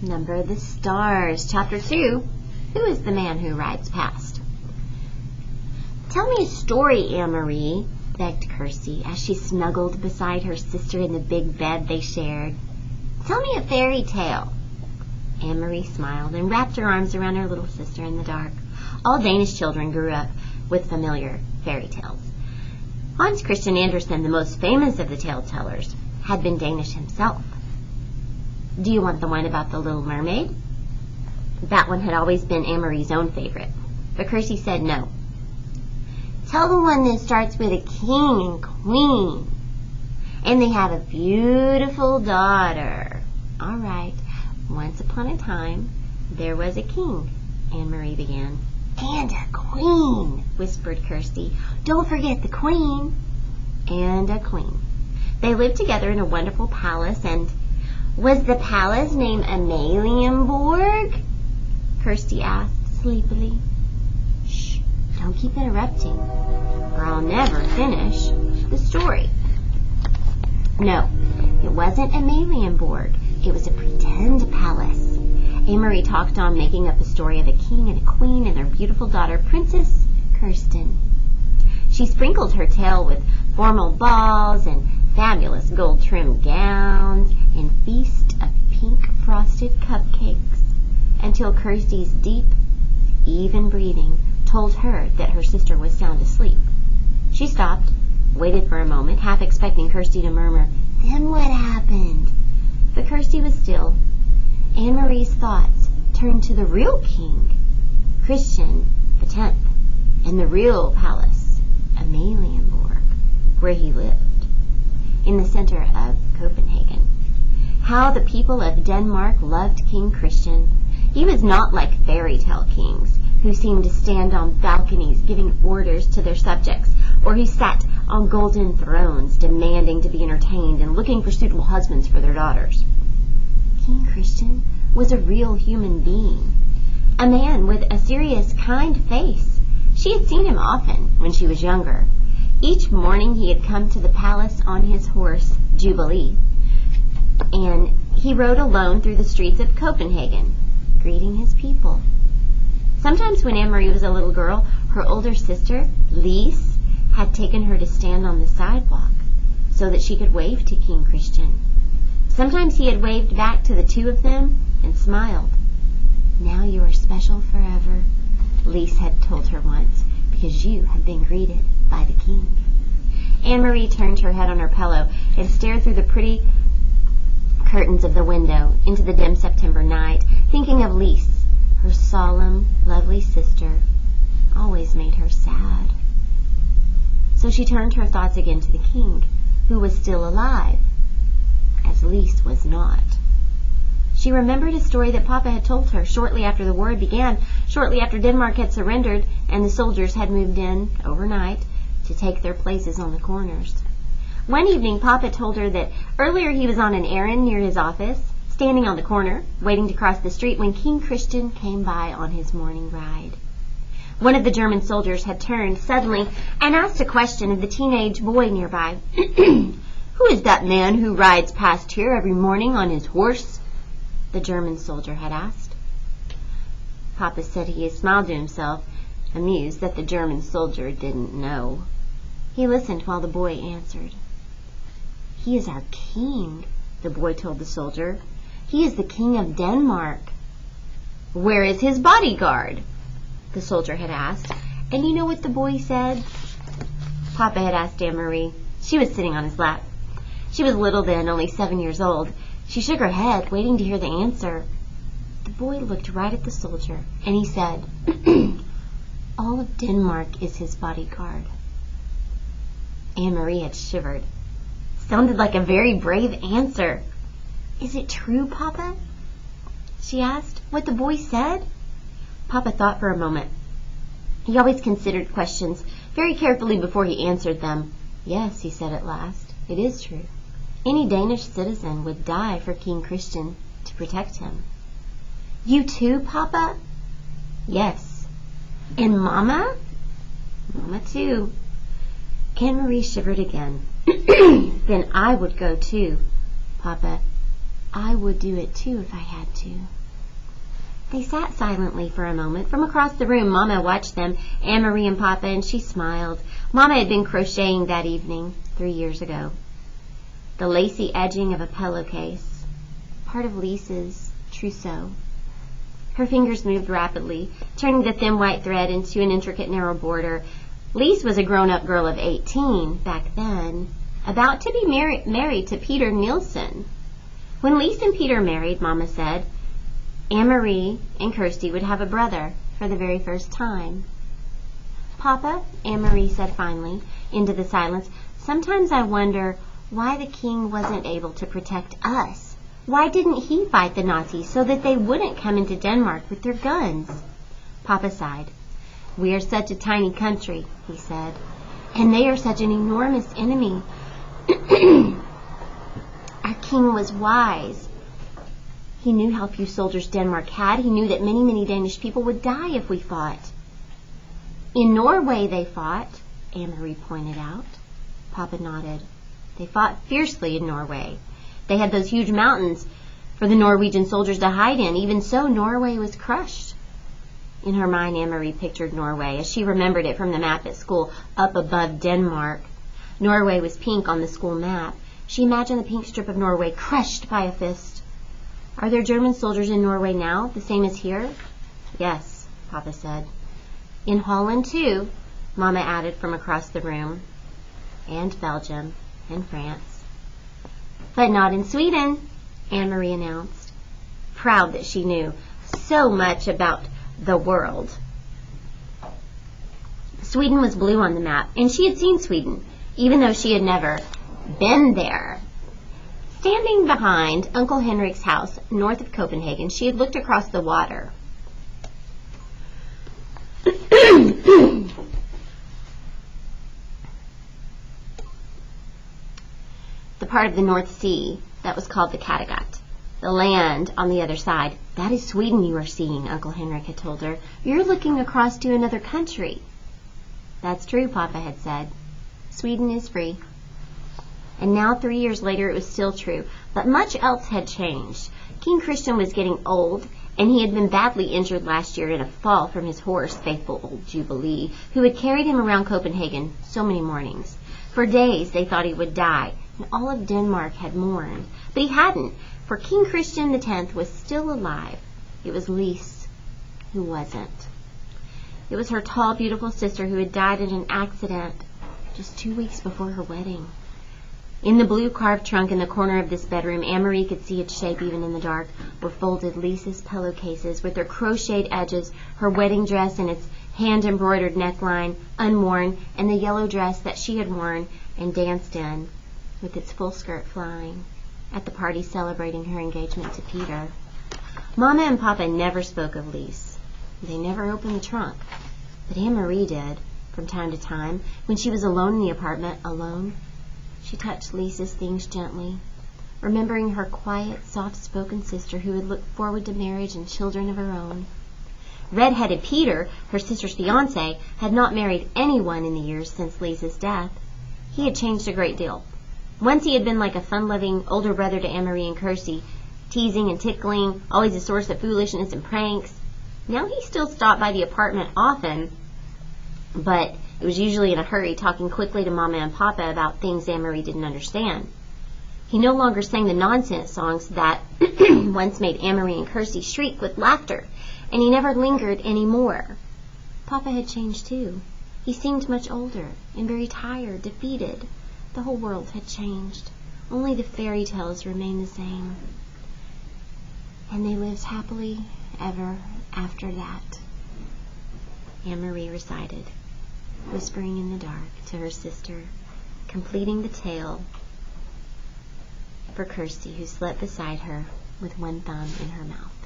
Number of the Stars, Chapter 2. Who is the man who rides past? Tell me a story, Anne-Marie, begged Kirsty as she snuggled beside her sister in the big bed they shared. Tell me a fairy tale. Anne-Marie smiled and wrapped her arms around her little sister in the dark. All Danish children grew up with familiar fairy tales. Hans Christian Andersen, the most famous of the tale-tellers, had been Danish himself. Do you want the one about the Little Mermaid? That one had always been Anne-Marie's own favorite, but Kirsty said no. Tell the one that starts with a king and queen, and they have a beautiful daughter. All right. Once upon a time, there was a king, Anne-Marie began. And a queen, whispered Kirsty. Don't forget the queen. And a queen. They lived together in a wonderful palace, and was the palace named Amalienborg? Kirsty asked sleepily. Shh, don't keep interrupting, or I'll never finish the story. No, it wasn't Amalienborg. It was a pretend palace. Anne-Marie talked on, making up a story of a king and a queen and their beautiful daughter, Princess Kirsten. She sprinkled her tale with formal balls and fabulous gold-trimmed gowns and feast of pink frosted cupcakes, until Kirsty's deep, even breathing told her that her sister was sound asleep. She stopped, waited for a moment, half expecting Kirsty to murmur, "Then what happened?" But Kirsty was still. Anne-Marie's thoughts turned to the real king, Christian X, and the real palace, Amalienborg, where he lived, in the center of Copenhagen. How the people of Denmark loved King Christian. He was not like fairy tale kings, who seemed to stand on balconies giving orders to their subjects, or who sat on golden thrones demanding to be entertained and looking for suitable husbands for their daughters. King Christian was a real human being, a man with a serious, kind face. She had seen him often when she was younger. Each morning he had come to the palace on his horse, Jubilee, and he rode alone through the streets of Copenhagen, greeting his people. Sometimes when Anne-Marie was a little girl, her older sister, Lise, had taken her to stand on the sidewalk so that she could wave to King Christian. Sometimes he had waved back to the two of them and smiled. "Now you are special forever," Lise had told her once, "because you have been greeted by the king." Anne-Marie turned her head on her pillow and stared through the pretty curtains of the window into the dim September night, thinking of Lise. Her solemn, lovely sister always made her sad. So she turned her thoughts again to the king, who was still alive, as Lise was not. She remembered a story that Papa had told her shortly after the war began, shortly after Denmark had surrendered and the soldiers had moved in overnight to take their places on the corners. One evening, Papa told her that earlier he was on an errand near his office, standing on the corner, waiting to cross the street when King Christian came by on his morning ride. One of the German soldiers had turned suddenly and asked a question of the teenage boy nearby. "Who is that man who rides past here every morning on his horse?" the German soldier had asked. Papa said he smiled to himself, amused that the German soldier didn't know. He listened while the boy answered. "He is our king," the boy told the soldier. "He is the king of Denmark." "Where is his bodyguard?" the soldier had asked. And you know what the boy said? Papa had asked Anne-Marie. She was sitting on his lap. She was little then, only 7 years old. She shook her head, waiting to hear the answer. The boy looked right at the soldier, and he said, "All of Denmark is his bodyguard." Anne-Marie had shivered. Sounded like a very brave answer. "Is it true, Papa?" she asked. "What the boy said?" Papa thought for a moment. He always considered questions very carefully before he answered them. "Yes," he said at last, "it is true. Any Danish citizen would die for King Christian to protect him." "You too, Papa?" "Yes." "And Mama?" "Mama too." Anne-Marie shivered again. "Then I would go too, Papa. I would do it too if I had to. They sat silently for a moment. From across the room, Mama watched them, Anne-Marie and Papa, and she smiled. Mama had been crocheting that evening, 3 years ago. The lacy edging of a pillowcase, part of Lisa's trousseau. Her fingers moved rapidly, turning the thin white thread into an intricate narrow border. Lise was a grown-up girl of 18 back then, about to be married to Peter Nielsen. When Lise and Peter married, Mama said, Anne-Marie and Kirsty would have a brother for the very first time. Papa, Anne-Marie said finally, into the silence, sometimes I wonder why the king wasn't able to protect us. Why didn't he fight the Nazis so that they wouldn't come into Denmark with their guns? Papa sighed. We are such a tiny country, he said, and they are such an enormous enemy. Our king was wise. He knew how few soldiers Denmark had. He knew that many, many Danish people would die if we fought. In Norway they fought, Anne-Marie pointed out. Papa nodded. They fought fiercely in Norway. They had those huge mountains for the Norwegian soldiers to hide in. Even so, Norway was crushed. In her mind, Anne-Marie pictured Norway as she remembered it from the map at school up above Denmark. Norway was pink on the school map. She imagined the pink strip of Norway crushed by a fist. Are there German soldiers in Norway now, the same as here? Yes, Papa said. In Holland, too, Mama added from across the room. And Belgium, and France. But not in Sweden, Anne-Marie announced, proud that she knew so much about the world. Sweden was blue on the map, and she had seen Sweden, even though she had never been there. Standing behind Uncle Henrik's house north of Copenhagen, she had looked across the water. The part of the North Sea that was called the Kattegat. The land on the other side. That is Sweden you are seeing, Uncle Henrik had told her. You're looking across to another country. That's true, Papa had said. Sweden is free. And now, 3 years later, it was still true. But much else had changed. King Christian was getting old, and he had been badly injured last year in a fall from his horse, faithful old Jubilee, who had carried him around Copenhagen so many mornings. For days, they thought he would die, and all of Denmark had mourned. But he hadn't, for King Christian X was still alive. It was Lise who wasn't. It was her tall, beautiful sister who had died in an accident just 2 weeks before her wedding. In the blue carved trunk in the corner of this bedroom, Anne-Marie could see its shape even in the dark, were folded Lisa's pillowcases with their crocheted edges, her wedding dress and its hand-embroidered neckline, unworn, and the yellow dress that she had worn and danced in, with its full skirt flying, at the party celebrating her engagement to Peter. Mama and Papa never spoke of Lise. They never opened the trunk. But Anne-Marie did, from time to time, when she was alone in the apartment, alone. She touched Lisa's things gently, remembering her quiet, soft-spoken sister who had looked forward to marriage and children of her own. Red-headed Peter, her sister's fiancé, had not married anyone in the years since Lisa's death. He had changed a great deal. Once he had been like a fun-loving older brother to Anne-Marie and Kirsty, teasing and tickling, always a source of foolishness and pranks. Now he still stopped by the apartment often, but it was usually in a hurry, talking quickly to Mama and Papa about things Anne-Marie didn't understand. He no longer sang the nonsense songs that once made Anne-Marie and Kirsty shriek with laughter, and he never lingered any more. Papa had changed too. He seemed much older and very tired, defeated. The whole world had changed. Only the fairy tales remained the same. And they lived happily ever after that. Anne-Marie recited, whispering in the dark to her sister, completing the tale for Kirsty, who slept beside her with one thumb in her mouth.